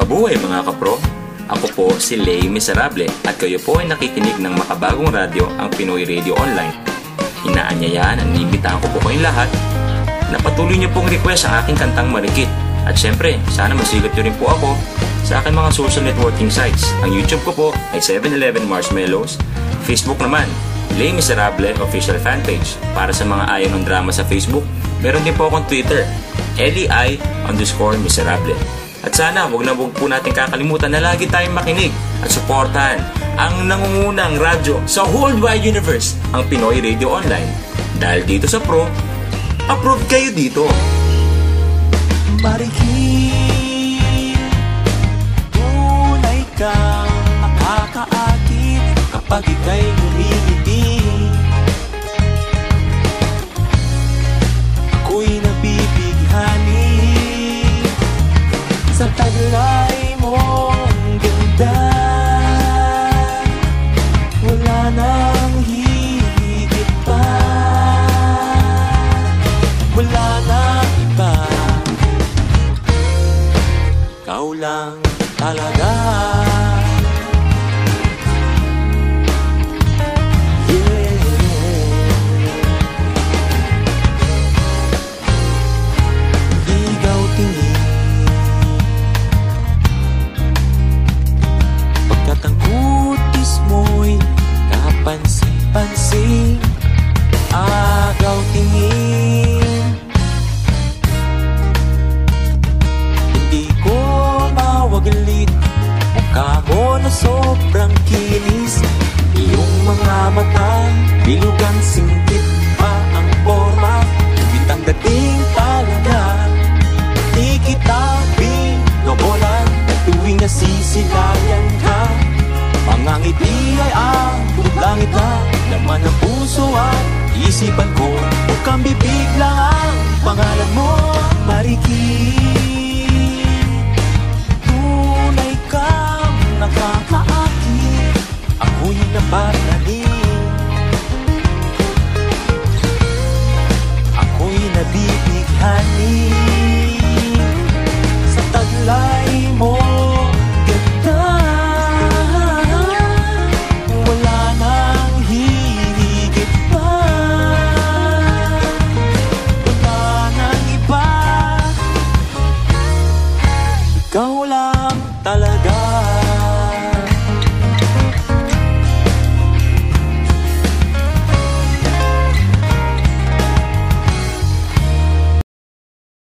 Mabuhay mga kapro! Ako po si Lay Miserable at kayo po ay nakikinig ng makabagong radyo, ang Pinoy Radio Online. Inaanyayahan at niimbitahan ko po kayong lahat na patuloy niyo pong request ang aking kantang Marikit. At syempre, sana masigot niyo rin po ako sa aking mga social networking sites. Ang YouTube ko po ay 7-Eleven Marshmallows. Facebook naman, Lay Miserable Official Fanpage. Para sa mga ayaw ng drama sa Facebook, meron din po akong Twitter, LEI_Miserable. At sana wag po natin kakalimutan na lagi tayong makinig at suportahan ang nangungunang radyo sa whole wide universe, ang Pinoy Radio Online. Dahil dito sa Pro, approve kayo dito. Marikit, tunay kang makakaakit kapag ika'y ngumingiti. Ako'y nabibighani sa taglay mong ganda. Wala nang higit pa, wala nang iba. Ikaw lang talaga. Ligaw tingin, pagkat ang kutis mo'y kapansin-pansin. Agaw tingin, hindi ko mawagalit mukha mo na sobrang kinis. Iyong mga mata, bilugang singkit pa ang forma, bitang dating talaga. Di kita binobolan at tuwing nasisilayan ka. Mga ngiti ay ang langit na laman ng puso at isipan ko. Huwag kang bibig lang ang pangalan mo, Marikit. Tunay kang nakakaakit, ako'y napanalig. Ako'y nabibighani